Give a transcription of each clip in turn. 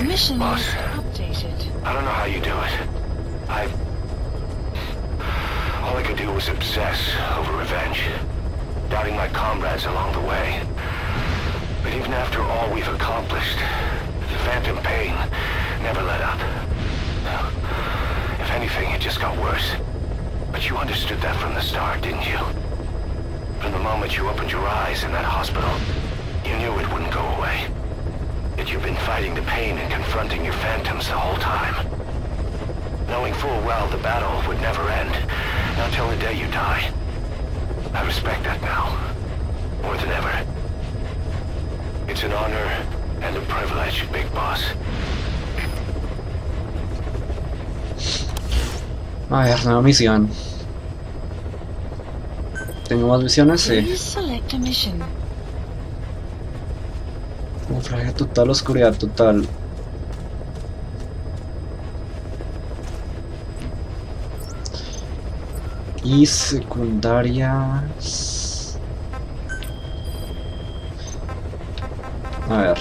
Mission Boss, list updated. I don't know how you do it. All I could do was obsess over revenge, doubting my comrades along the way. But even after all we've accomplished, the phantom pain never let up. If anything, it just got worse. But you understood that from the start, didn't you? From the moment you opened your eyes in that hospital, you knew it wouldn't go away. That you've been fighting the pain and confronting your phantoms the whole time. Knowing full well the battle would never end, not till the day you die. I respect that now, more than ever. It's an honor and a privilege, Big Boss. A ver, nueva misión. ¿Tengo más misiones? Sí. Please select a mission. Naufragio total, oscuridad total. Y secundarias. A ver.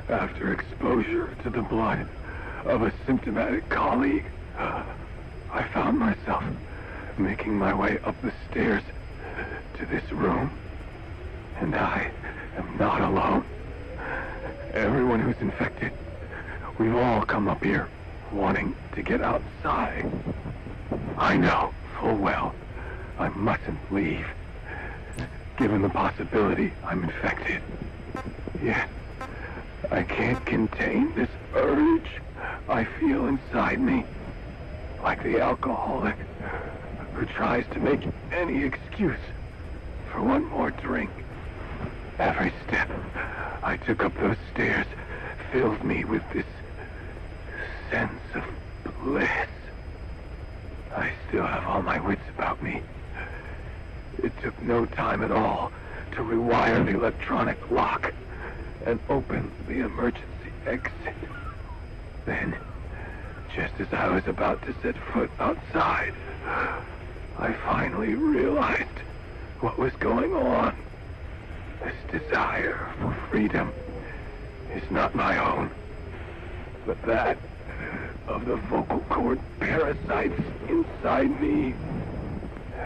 After exposure to the blood of a symptomatic colleague, I found myself making my way up the stairs to this room. And I am not alone. Everyone who's infected, we've all come up here wanting to get outside. I know full well I mustn't leave, given the possibility I'm infected. Yet, I can't contain this urge I feel inside me, like the alcoholic who tries to make any excuse for one more drink. Every step I took up those stairs filled me with this sense of bliss. I still have all my wits about me. It took no time at all to rewire the electronic lock and open the emergency exit. Then, just as I was about to set foot outside, I finally realized what was going on. This desire for freedom is not my own, but that of the vocal cord parasites inside me.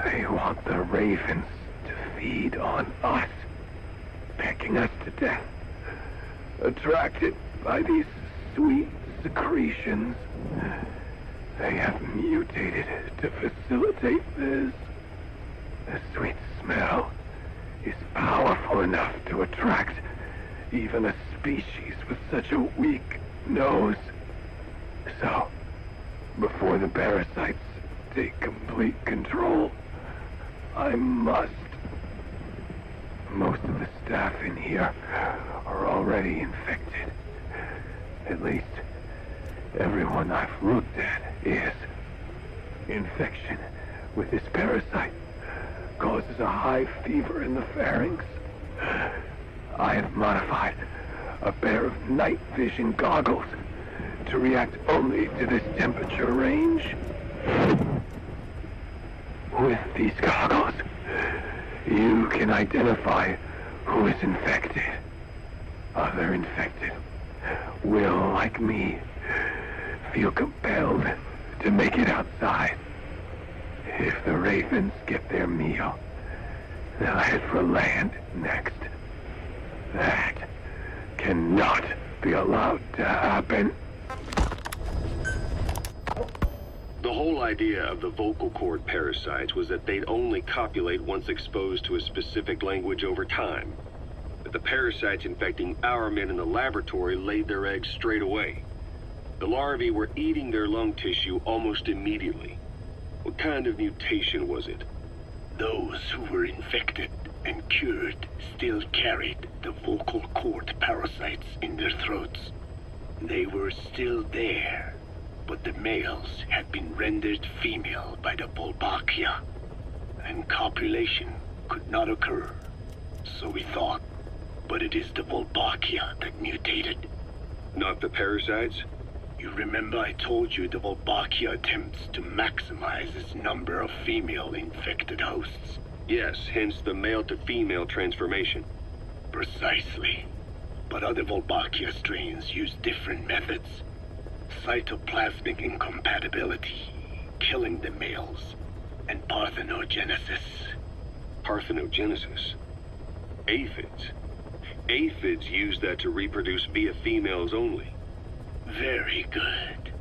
They want the ravens to feed on us, pecking us to death. Attracted by these sweet secretions, they have mutated to facilitate this. The sweet smell is powerful enough to attract even a species with such a weak nose. So, before the parasites take complete control, I must. Most of the staff in here are already infected. At least, everyone I've looked at is. Infection with this parasite causes a high fever in the pharynx. I have modified a pair of night vision goggles to react only to this temperature range. With these goggles, you can identify who is infected. Other infected will, like me, feel compelled to make it outside. If the ravens get their meal, they'll head for land next. That cannot be allowed to happen. The whole idea of the vocal cord parasites was that they'd only copulate once exposed to a specific language over time. But the parasites infecting our men in the laboratory laid their eggs straight away. The larvae were eating their lung tissue almost immediately. What kind of mutation was it? Those who were infected and cured still carried the vocal cord parasites in their throats. They were still there, but the males had been rendered female by the Bulbachia, and copulation could not occur. So we thought. But it is the Wolbachia that mutated. Not the parasites? You remember I told you the Wolbachia attempts to maximize its number of female infected hosts? Yes, hence the male-to-female transformation. Precisely. But other Wolbachia strains use different methods. Cytoplasmic incompatibility, killing the males, and parthenogenesis. Parthenogenesis? Aphids? Aphids use that to reproduce via females only. Very good.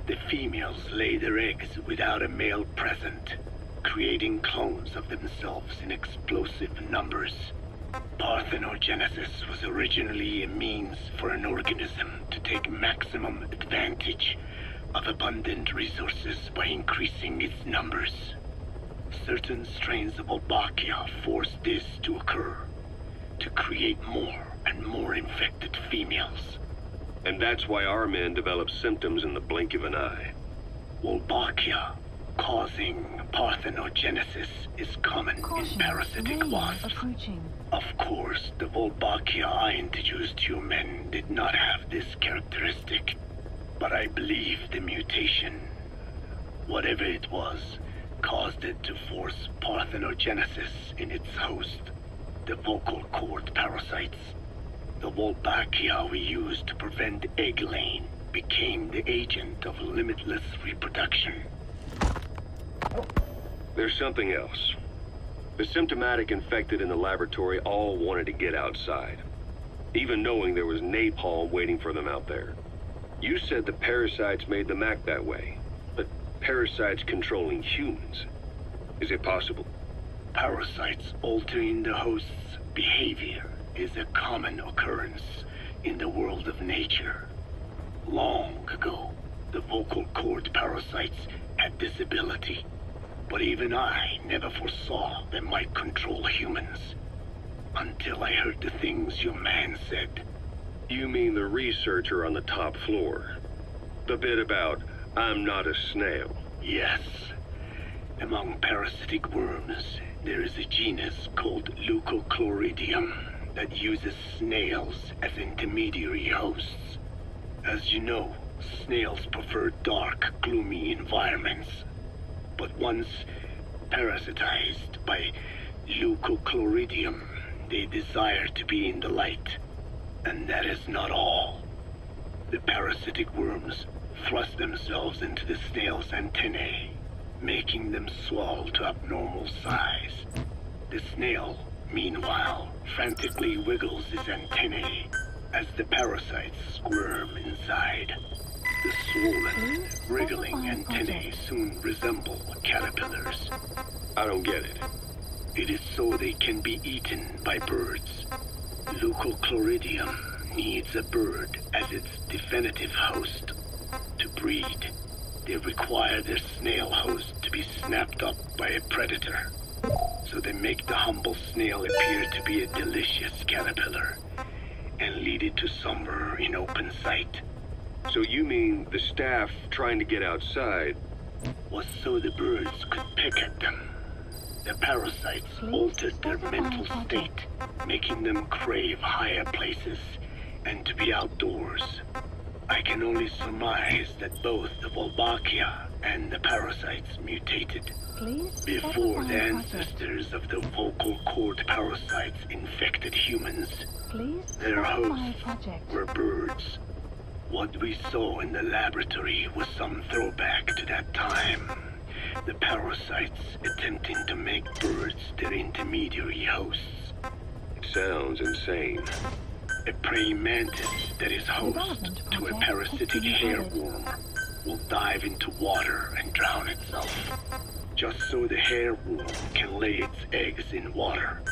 The females lay their eggs without a male present, creating clones of themselves in explosive numbers. Parthenogenesis was originally a means for an organism to take maximum advantage of abundant resources by increasing its numbers. Certain strains of Wolbachia force this to occur, to create more and more infected females. And that's why our men develop symptoms in the blink of an eye. Wolbachia causing parthenogenesis is common in parasitic wasps. Of course, the Wolbachia I introduced to you men did not have this characteristic, but I believe the mutation, whatever it was, caused it to force parthenogenesis in its host, the vocal cord parasites. The Wolbachia we used to prevent egg laying became the agent of limitless reproduction. There's something else. The symptomatic infected in the laboratory all wanted to get outside, even knowing there was napalm waiting for them out there. You said the parasites made them act that way, but parasites controlling humans. Is it possible? Parasites altering the host's behavior is a common occurrence in the world of nature. Long ago, the vocal cord parasites had this ability, but even I never foresaw they might control humans. Until I heard the things your man said. You mean the researcher on the top floor? The bit about, I'm not a snail. Yes. Among parasitic worms, there is a genus called Leucochloridium that uses snails as intermediary hosts. As you know, snails prefer dark, gloomy environments. But once parasitized by Leucochloridium, they desire to be in the light. And that is not all. The parasitic worms thrust themselves into the snail's antennae, making them swell to abnormal size. The snail, meanwhile, frantically wiggles his antennae as the parasites squirm inside. The swollen, wriggling antennae soon resemble caterpillars. I don't get it. It is so they can be eaten by birds. Leucochloridium needs a bird as its definitive host. To breed, they require their snail host to be snapped up by a predator. So they make the humble snail appear to be a delicious caterpillar and lead it to somewhere in open sight. So you mean the staff trying to get outside was so the birds could pick at them. The parasites altered their mental state, making them crave higher places and to be outdoors. I can only surmise that both the Wolbachia and the parasites mutated. Before the ancestors of the vocal cord parasites infected humans, their hosts were birds. What we saw in the laboratory was some throwback to that time. The parasites attempting to make birds their intermediary hosts. It sounds insane. A praying mantis that is host to a parasitic hairworm will dive into water and drown itself, just so the hairworm can lay its eggs in water.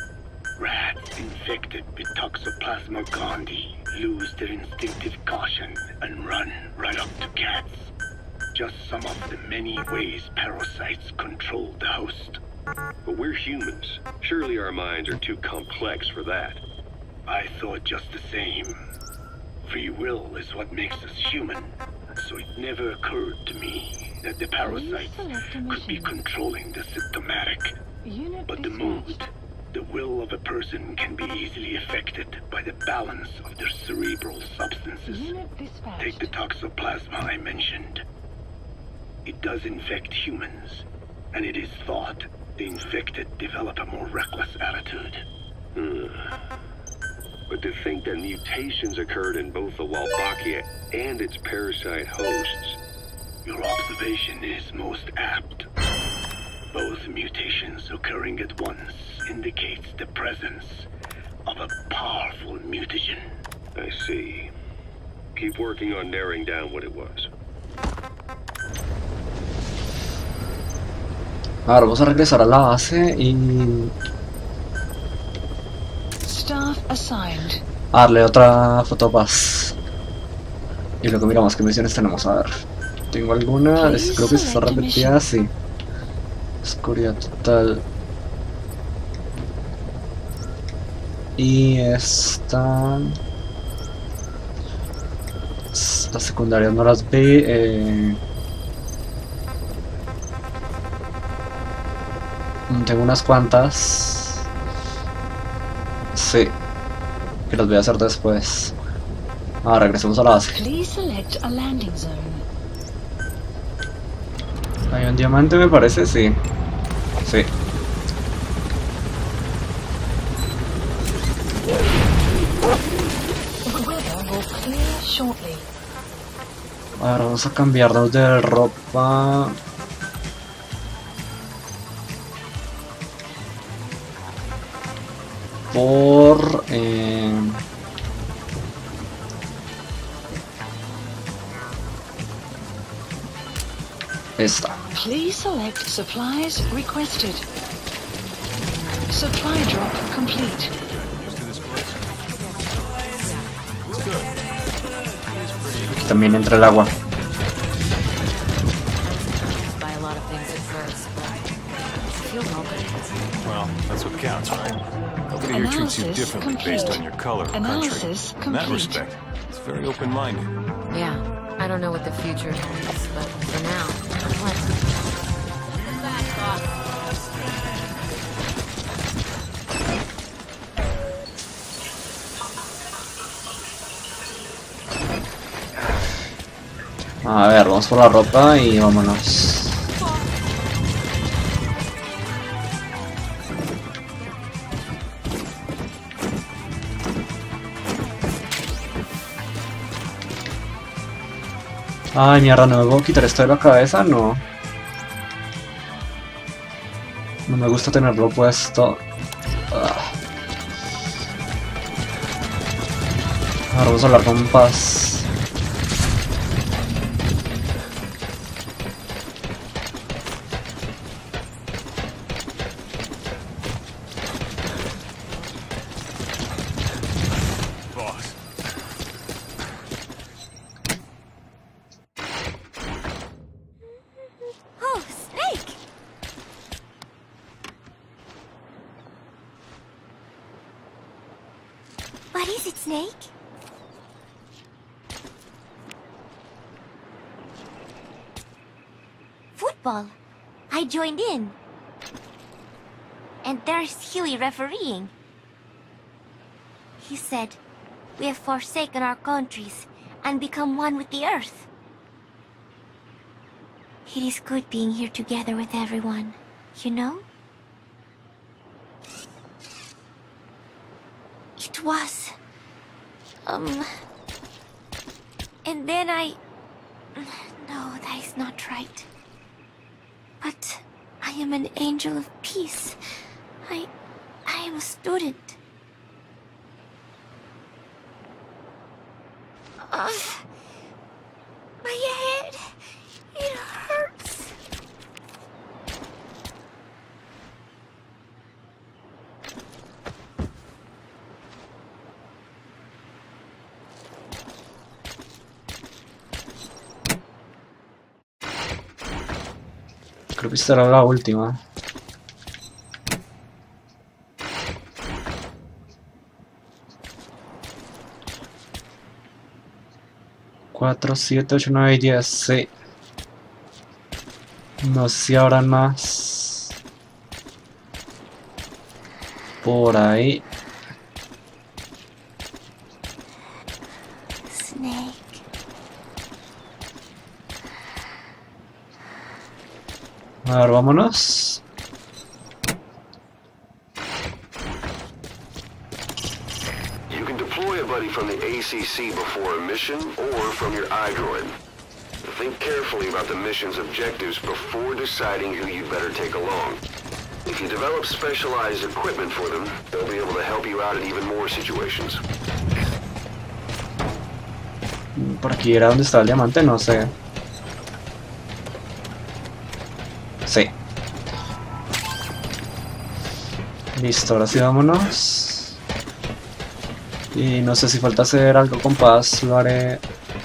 Rats infected with Toxoplasma gondii lose their instinctive caution and run right up to cats. Just some of the many ways parasites control the host. But we're humans. Surely our minds are too complex for that. I thought just the same. Free will is what makes us human, so it never occurred to me that the parasites could be controlling the symptomatic. Unit But the dispatched. mood, the will of a person can be easily affected by the balance of their cerebral substances. Unit Take the dispatched. toxoplasma I mentioned. It does infect humans, and it is thought the infected develop a more reckless attitude. But to think that mutations occurred in both the Walbachia and its parasite hosts. Your observation is most apt. Both mutations occurring at once indicates the presence of a powerful mutagen. I see. Keep working on narrowing down what it was. Ahora vamos a regresar a la base y Staff assigned. darle otra fotopaz. Y luego miramos qué misiones tenemos. A ver, ¿tengo alguna? Creo que está repetida, sí. Oscuridad total. Y esta... Las secundarias no las vi. Tengo unas cuantas. Sí. Que las voy a hacer después. Regresemos a la base. Please select a landing zone. Hay un diamante, me parece, sí. Sí. The weather will clear shortly. Ahora vamos a cambiarnos de ropa. Por... esta. Please select supplies requested. Supply drop complete. Aquí también entra el agua. Buy a lot of things at first, but I feel welcome. Well, that's what counts, right? Nobody here treats you Analysis differently based complete. on your color or Analysis country. In that complete. respect, it's very open-minded. Yeah, I don't know what the future holds, but for now, what? A ver, vamos por la ropa y vámonos. Ay, mierda, ¿no me puedo quitar esto de la cabeza? No. No me gusta tenerlo puesto. Ahora vamos a hablar con paz. Oh, Snake! What is it, Snake? Football. I joined in. And there's Huey refereeing. He said, we have forsaken our countries and become one with the earth. It is good being here together with everyone, you know? It was... And then No, that is not right. But I am an angel of peace. I am a student. My head... It hurts. Creo que esta era la última. Cuatro, 7, 8, 9 y 10, sí. No sé si habrán más. por ahí. Snake. A ver, vámonos. You can deploy a buddy from the ACC before a mission or from your iDroid. Think carefully about the mission's objectives before deciding who you'd better take along. If you develop specialized equipment for them, they'll be able to help you out in even more situations. Por aquí era donde estaba el diamante, no sé. Sí. Listo, ahora sí vámonos. Y no sé si falta hacer algo con Paz, lo haré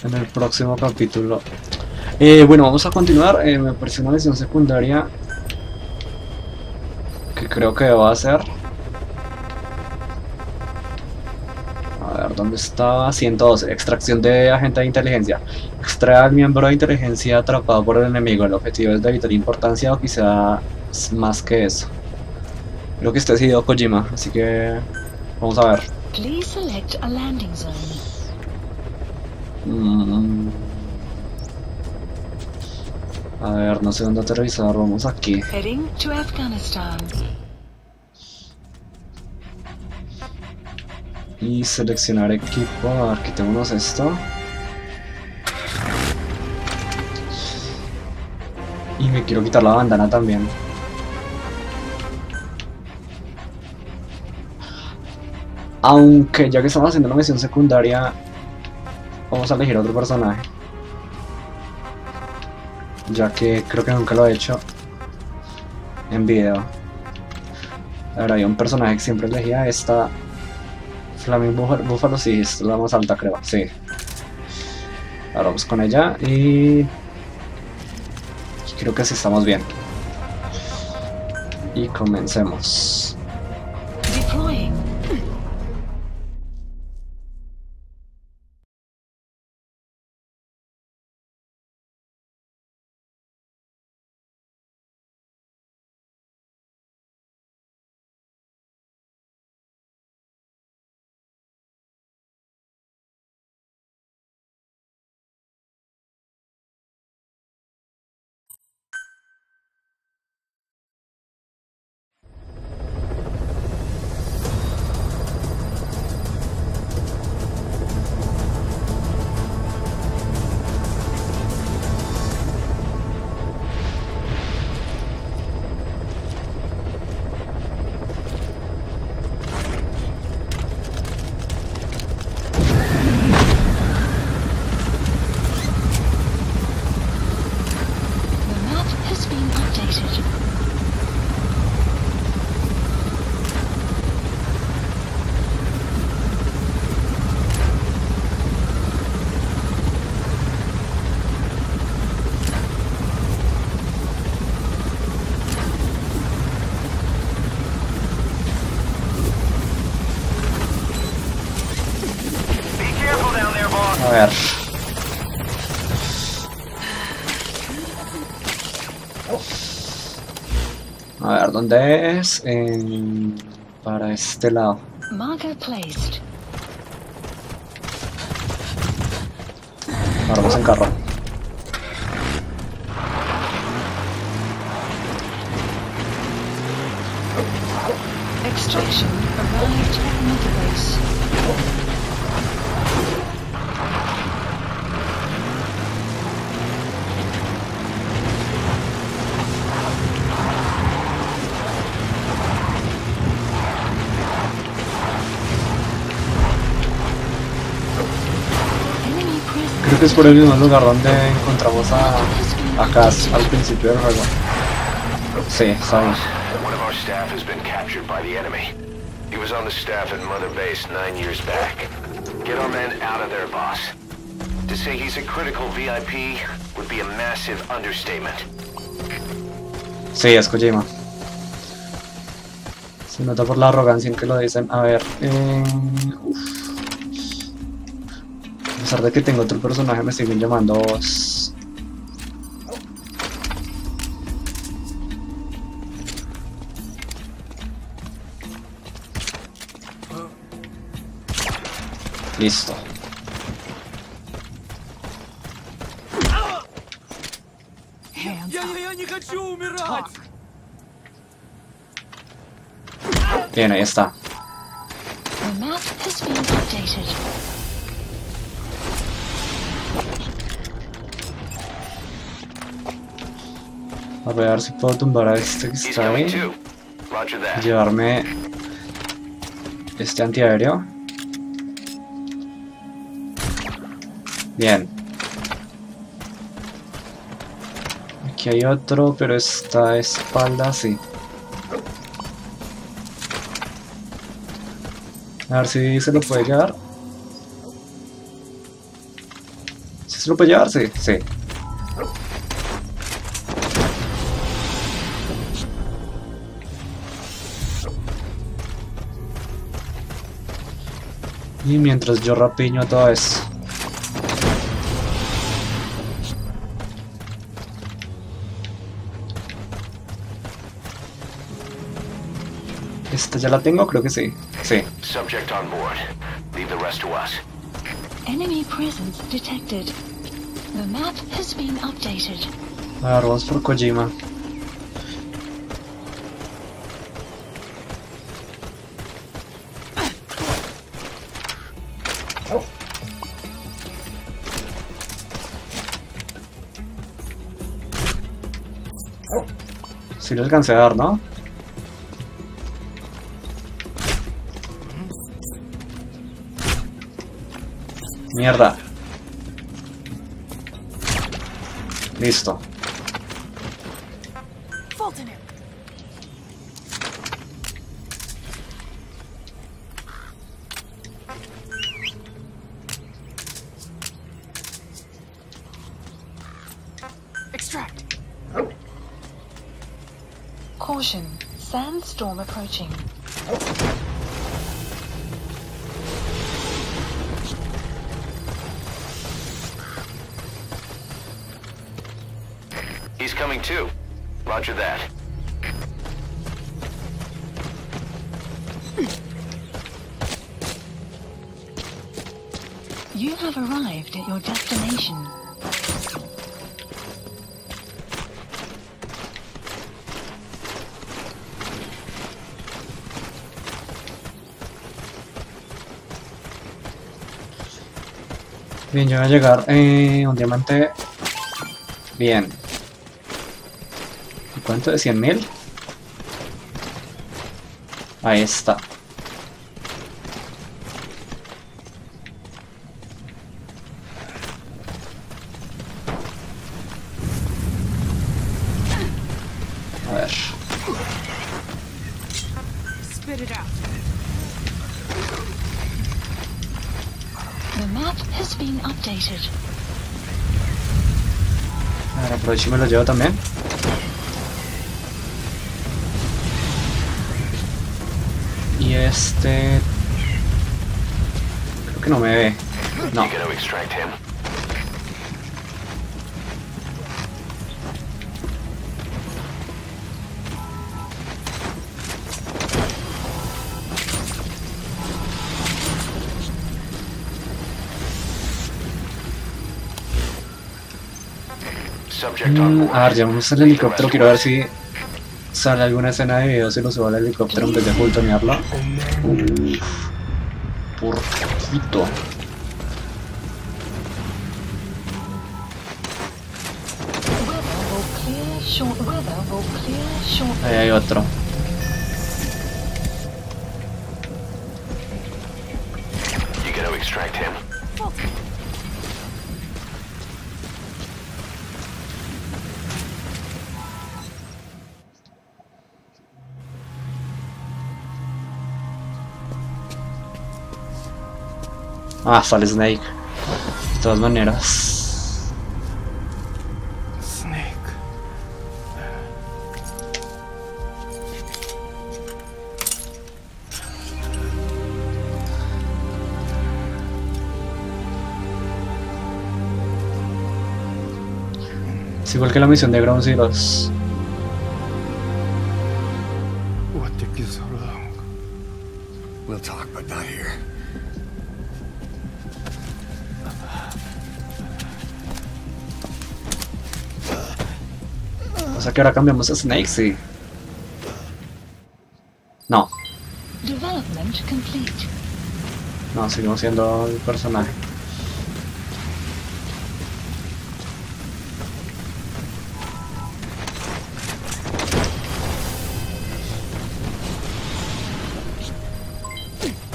en el próximo capítulo. Bueno, vamos a continuar. Me pareció una misión secundaria que creo que va a ser. A ver, ¿dónde estaba? 112. Extracción de agente de inteligencia. Extrae al miembro de inteligencia atrapado por el enemigo. El objetivo es de vital importancia o quizá más que eso. Creo que este ha sido Kojima, así que vamos a ver. Please select a landing zone. A ver, no sé dónde aterrizar, vamos aquí. Heading to Afghanistan. Y seleccionar equipo, a ver, quitémonos esto. Y me quiero quitar la bandana también. Aunque ya que estamos haciendo una misión secundaria, vamos a elegir otro personaje. Ya que creo que nunca lo he hecho en video. A ver, había un personaje que siempre elegía. Esta Flaming Búfalo, sí, esta es la más alta, creo, sí. Ahora vamos con ella y creo que sí estamos bien. Y comencemos. Deploying. A ver. A ver, ¿dónde es? Para este lado. Marker placed. Ahora vamos en carro. Extraction arrived at Mother Base. Creo que es por el mismo lugar donde encontramos a Cass al principio del juego. Sí, sabemos. One of our staff has been captured by the enemy. He was on the staff at Mother Base 9 years back. Get our men out of there, boss. To say he's a critical VIP would be a massive understatement. Sí, es Kojima. Se nota por la arrogancia en que lo dicen. A ver, a pesar de que tengo otro personaje, me siguen llamando vos. Listo. Bien, ahí está. The map has been updated. A ver si puedo tumbar a este que He's está coming ahí. too. Roger that. Llevarme este antiaéreo. Bien. Aquí hay otro, pero está de espalda, sí. A ver si se lo puede llevar. ¿Sí se lo puede llevar? Sí, sí. Y mientras yo rapiño todo eso. Esta ya la tengo, creo que sí. Sí. Subject on board. Leave the rest to us. Enemy presence detected. The map has been updated. A ver, vamos por Kojima. Sí lo alcancé a dar, ¿no? Mierda. Listo. Extract. Caution. Sandstorm approaching. He's coming too. Roger that. You have arrived at your destination. Bien, yo voy a llegar. Un diamante. Bien. ¿Y cuánto? ¿De 100.000? Ahí está. A ver. Spit it out. The map has been updated. A ver, aprovecho y me lo llevo también. Y este... creo que no me ve. No. You gotta extract him. Subject on board. A ver, llamamos al helicóptero. Quiero ver si sale alguna escena de video. Si lo subo al helicóptero en vez de fultonearlo. Por poquito. Ahí hay otro. You gotta extract him. Ah, sale Snake. De todas maneras. Snake. Es igual que la misión de Ground Zeroes. What took you so long? We'll talk, but not here. sea que ahora cambiamos a Snake, sí. No. Development complete. No, seguimos siendo el personaje.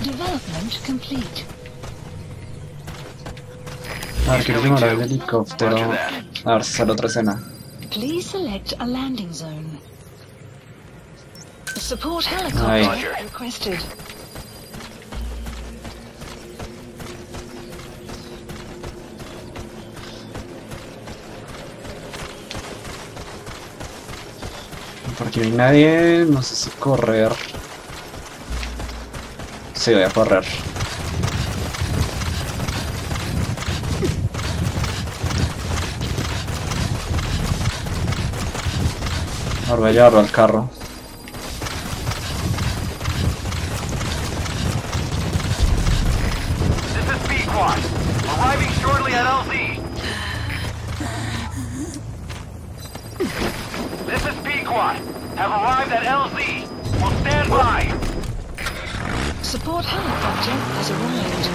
Development complete. A ver, quiero llamar al helicóptero. A ver si sale otra escena. Please select a landing zone. Support Ahí. helicopter requested. Por aquí no hay nadie, no sé si correr. Sí, voy a correr. Ahora voy a llevarlo al carro. This is B-Quad. Arriving shortly at LZ. This is B-Quad. Have arrived at LZ. Will stand by. Support helicopter has arrived.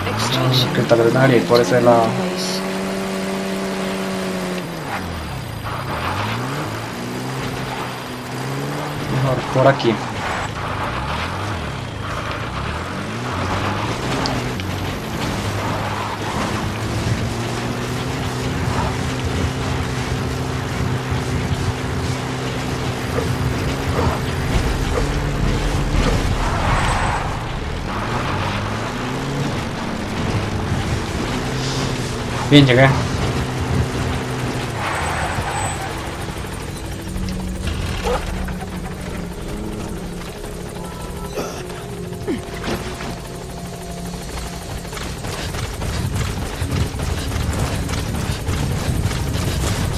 Extraction. Que tal vez nadie por ese lado. Base. Mejor por aquí. Bien, llegué.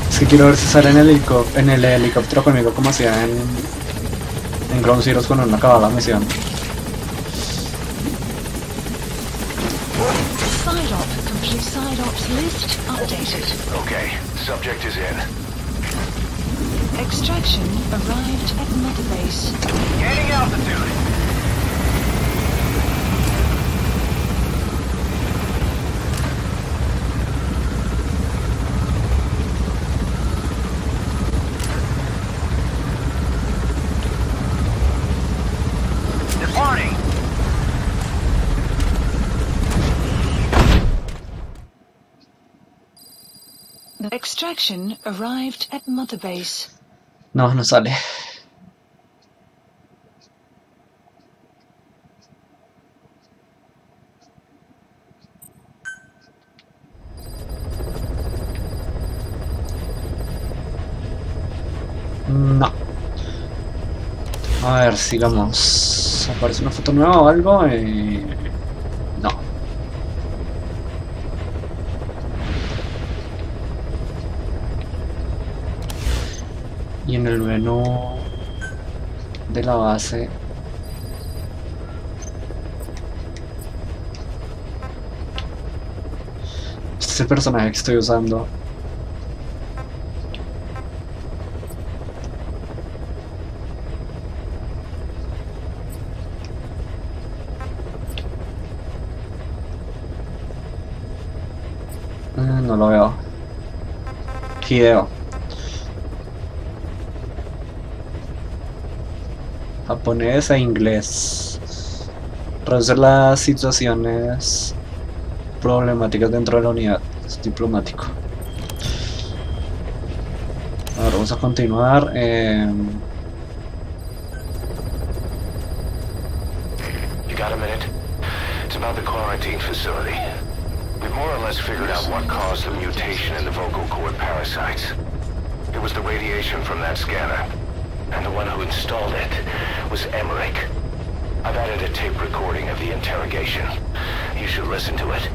Es que quiero ver si sale en el helicóptero conmigo como hacía en Ground Zeroes cuando no acababa la misión. Side ops list updated. Okay, subject is in. Extraction arrived at Mother Base. Gaining altitude. Departing. Extraction arrived at Mother Base. No, no sale. No. A ver, sigamos. ¿Aparece una foto nueva o algo? No. Y en el menú de la base este es el personaje que estoy usando. No lo veo. Hideo. Japonés e inglés. Reducir las situaciones problemáticas dentro de la unidad. Es diplomático. Ahora vamos a continuar. You got a minute? It's about the quarantine facility. We've more or less figured out what caused the mutation in the vocal cord parasites. It was the radiation from that scanner. And the one who installed it was Emmerich. I've added a tape recording of the interrogation. You should listen to it.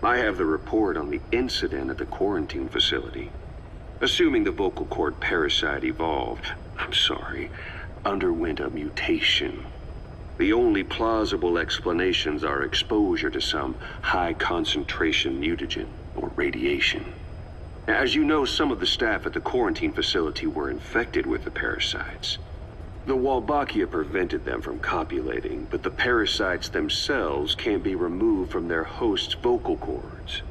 I have the report on the incident at the quarantine facility. Assuming the vocal cord parasite underwent a mutation. The only plausible explanations are exposure to some high-concentration mutagen, or radiation. As you know, some of the staff at the quarantine facility were infected with the parasites. The Wolbachia prevented them from copulating, but the parasites themselves can't be removed from their host's vocal cords.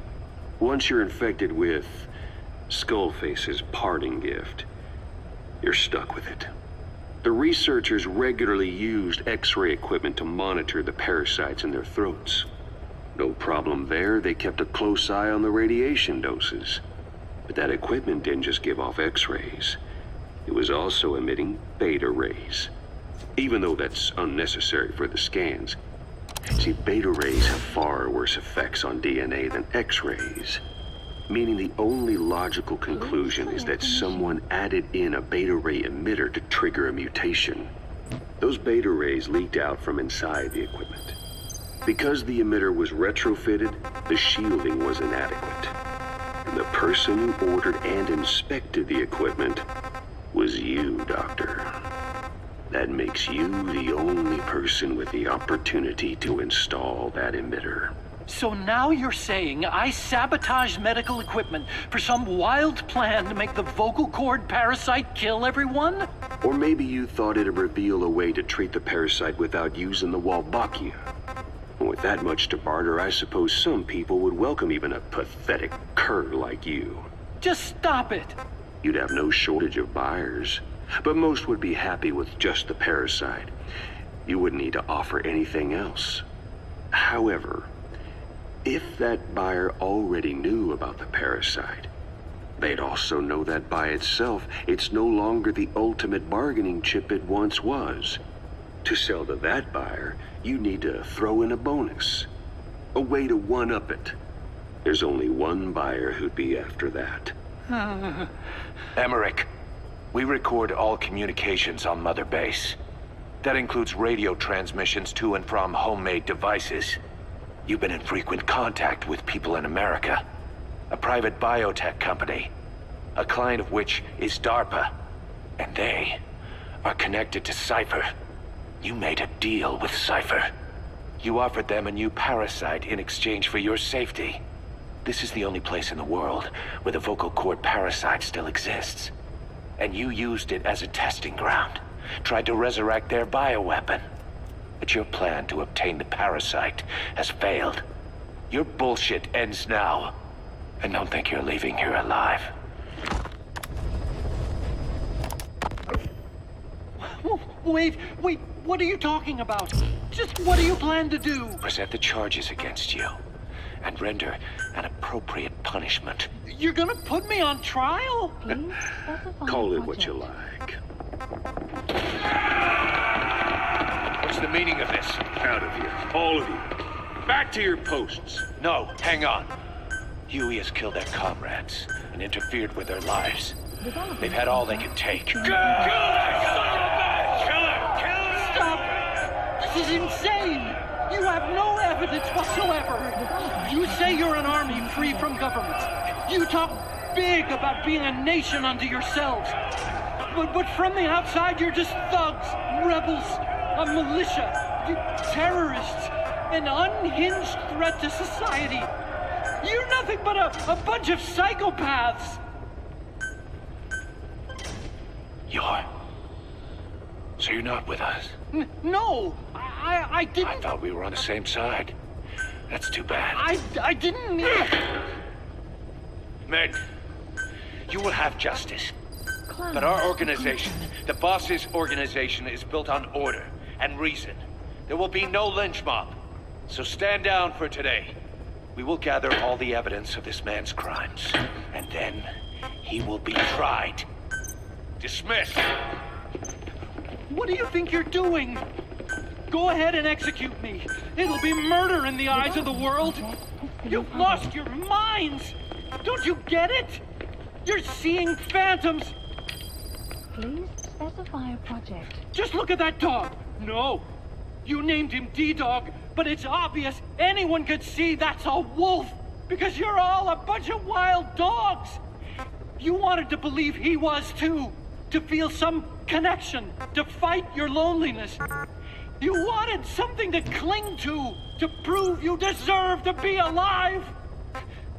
Once you're infected with Skullface's parting gift, you're stuck with it. The researchers regularly used X-ray equipment to monitor the parasites in their throats. No problem there, they kept a close eye on the radiation doses. But that equipment didn't just give off X-rays. It was also emitting beta rays. Even though that's unnecessary for the scans. See, beta rays have far worse effects on DNA than X-rays. Meaning the only logical conclusion is that someone added in a beta ray emitter to trigger a mutation. Those beta rays leaked out from inside the equipment. Because the emitter was retrofitted, the shielding was inadequate. And the person who ordered and inspected the equipment was you, Doctor. That makes you the only person with the opportunity to install that emitter. So now you're saying I sabotaged medical equipment for some wild plan to make the vocal cord parasite kill everyone? Or maybe you thought it'd reveal a way to treat the parasite without using the Wolbachia. And with that much to barter, I suppose some people would welcome even a pathetic cur like you. Just stop it! You'd have no shortage of buyers, but most would be happy with just the parasite. You wouldn't need to offer anything else. However, if that buyer already knew about the parasite, they'd also know that by itself, it's no longer the ultimate bargaining chip it once was. To sell to that buyer, you need to throw in a bonus. A way to one-up it. There's only one buyer who'd be after that. Emmerich, we record all communications on Mother Base. That includes radio transmissions to and from homemade devices. You've been in frequent contact with people in America. A private biotech company. A client of which is DARPA. And they are connected to Cypher. You made a deal with Cypher. You offered them a new parasite in exchange for your safety. This is the only place in the world where the vocal cord parasite still exists. And you used it as a testing ground. Tried to resurrect their bioweapon. But your plan to obtain the parasite has failed. Your bullshit ends now. And don't think you're leaving here alive. Wait, what are you talking about? Just what do you plan to do? Present the charges against you. And render an appropriate punishment. You're gonna put me on trial? Please specify Call it project. what you like. What's the meaning of this? Out of here, all of you. Back to your posts. No, hang on. Huey has killed their comrades and interfered with their lives. They've had all they can take. Stop! This is insane! You have no evidence whatsoever! You say you're an army free from government. You talk big about being a nation unto yourselves. But from the outside, you're just thugs, rebels, a militia, terrorists, an unhinged threat to society. You're nothing but a bunch of psychopaths! So you're not with us? No! I didn't... I thought we were on the same side. That's too bad. I didn't mean... Men, you will have justice. But our organization, the boss's organization, is built on order and reason. There will be no lynch mob. So stand down for today. We will gather all the evidence of this man's crimes. And then he will be tried. Dismissed. What do you think you're doing? Go ahead and execute me. It'll be murder in the eyes of the world. You've lost your minds. Don't you get it? You're seeing phantoms. Please specify a project. Just look at that dog. No. You named him D-Dog, but it's obvious anyone could see that's a wolf. Because you're all a bunch of wild dogs. You wanted to believe he was too. To feel some connection. To fight your loneliness. You wanted something to cling to prove you deserve to be alive.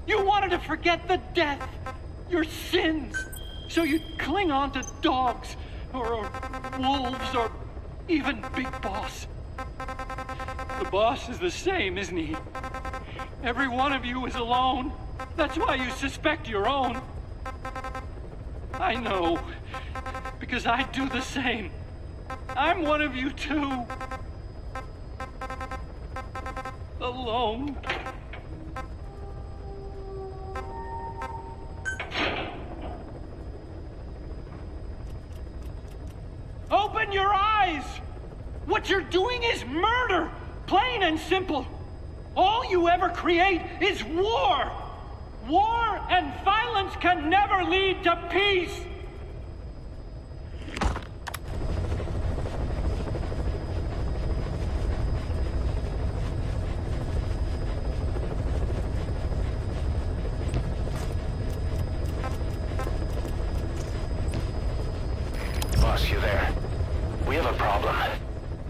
You wanted to forget the death, your sins, so you'd cling on to dogs, or wolves, or even Big Boss. The boss is the same, isn't he? Every one of you is alone. That's why you suspect your own. I know, because I do the same. I'm one of you too. Alone. Open your eyes! What you're doing is murder! Plain and simple. All you ever create is war! War and violence can never lead to peace! Boss, you there? We have a problem.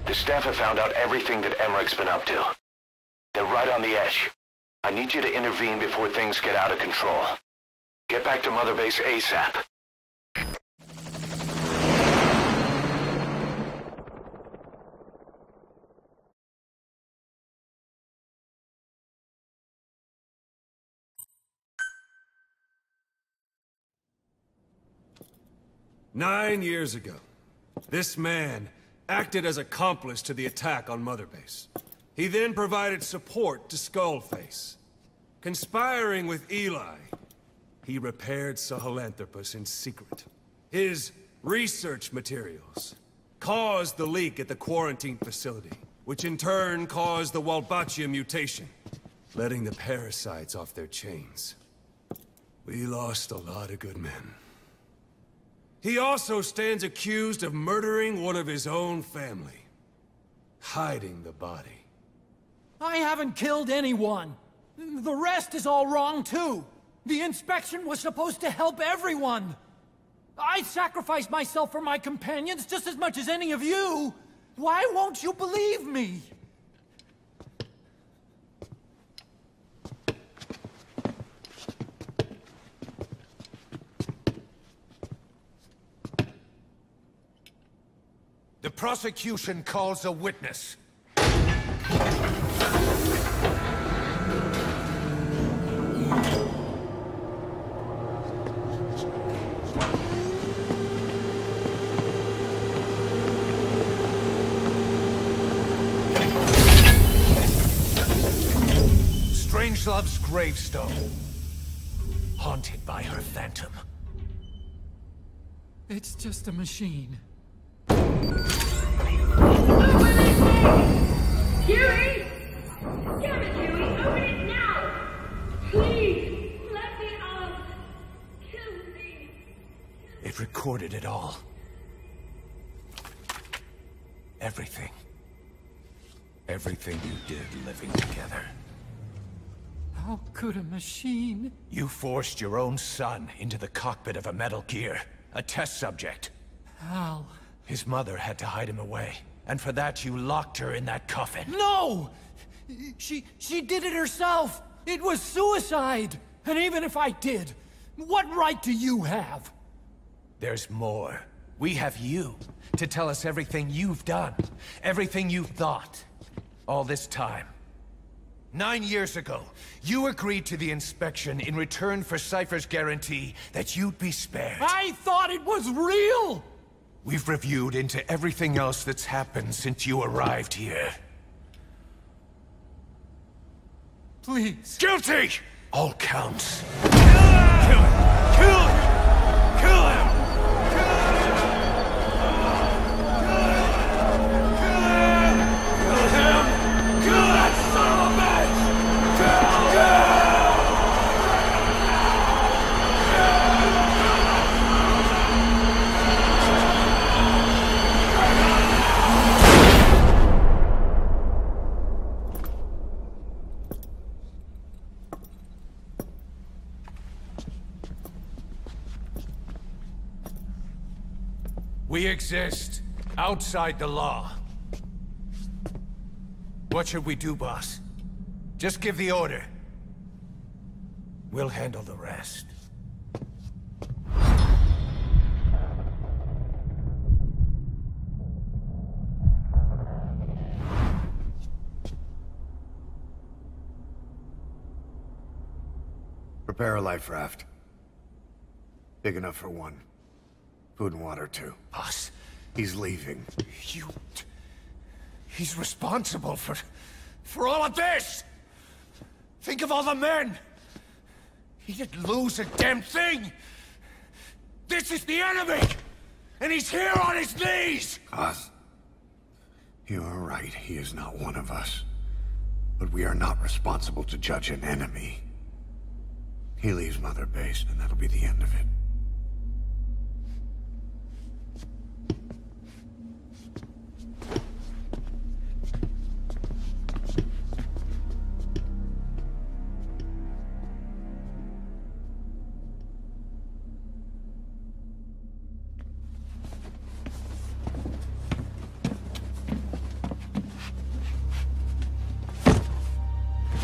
The staff have found out everything that Emmerich's been up to. They're right on the edge. I need you to intervene before things get out of control. Get back to Mother Base ASAP. Nine years ago, this man acted as accomplice to the attack on Mother Base. He then provided support to Skullface. Conspiring with Eli, he repaired Sahelanthropus in secret. His research materials caused the leak at the quarantine facility, which in turn caused the Walbachia mutation, letting the parasites off their chains. We lost a lot of good men. He also stands accused of murdering one of his own family, hiding the body. I haven't killed anyone. The rest is all wrong, too. The inspection was supposed to help everyone. I sacrificed myself for my companions just as much as any of you. Why won't you believe me? The prosecution calls a witness. Strangelove's gravestone, haunted by her phantom. It's just a machine. Huey! Damn it, Huey! Open it now! Please! Let me out! Kill me! It recorded it all. Everything. Everything you did living together. How could a machine? You forced your own son into the cockpit of a Metal Gear, a test subject. How? His mother had to hide him away, and for that you locked her in that coffin. No! She did it herself! It was suicide! And even if I did, what right do you have? There's more. We have you to tell us everything you've done, everything you've thought. All this time. 9 years ago, you agreed to the inspection in return for Cypher's guarantee that you'd be spared. I thought it was real! We've reviewed into everything else that's happened since you arrived here. Please. Guilty! All counts. Kill him! Kill him! Kill him! We exist outside the law. What should we do, boss? Just give the order. We'll handle the rest. Prepare a life raft. Big enough for one. Food and water, too. Boss, he's leaving. He's responsible for all of this! Think of all the men! He didn't lose a damn thing! This is the enemy! And he's here on his knees! Oz, you are right. He is not one of us. But we are not responsible to judge an enemy. He leaves Mother Base, and that'll be the end of it.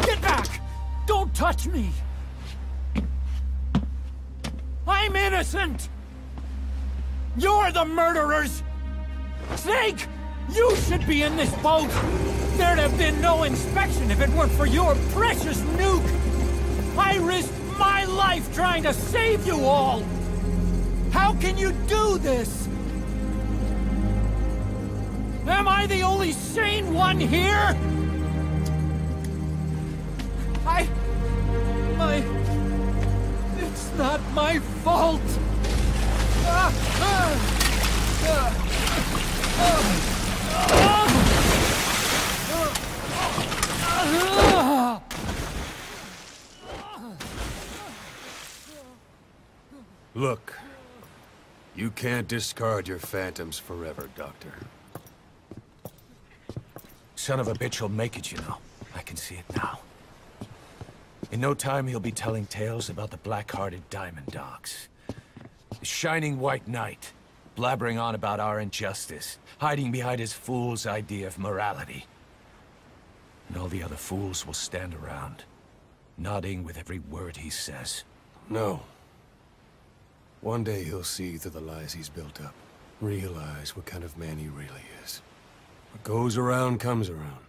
Get back! Don't touch me! I'm innocent! You're the murderers! Snake! You should be in this boat! There'd have been no inspection if it weren't for your precious nuke! I risked my life trying to save you all! How can you do this? Am I the only sane one here? It's not my fault! Look, you can't discard your phantoms forever, Doctor. Son of a bitch will make it, you know. I can see it now. In no time, he'll be telling tales about the black-hearted Diamond Dogs. The Shining White Knight, blabbering on about our injustice, hiding behind his fool's idea of morality. And all the other fools will stand around, nodding with every word he says. No. One day he'll see through the lies he's built up, realize what kind of man he really is. What goes around comes around.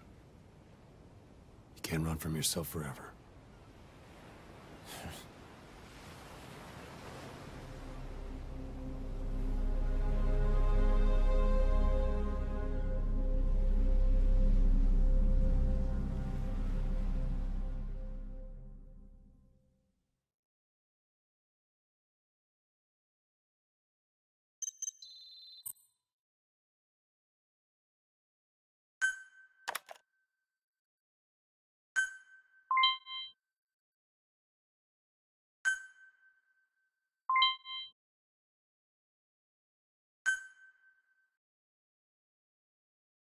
You can't run from yourself forever.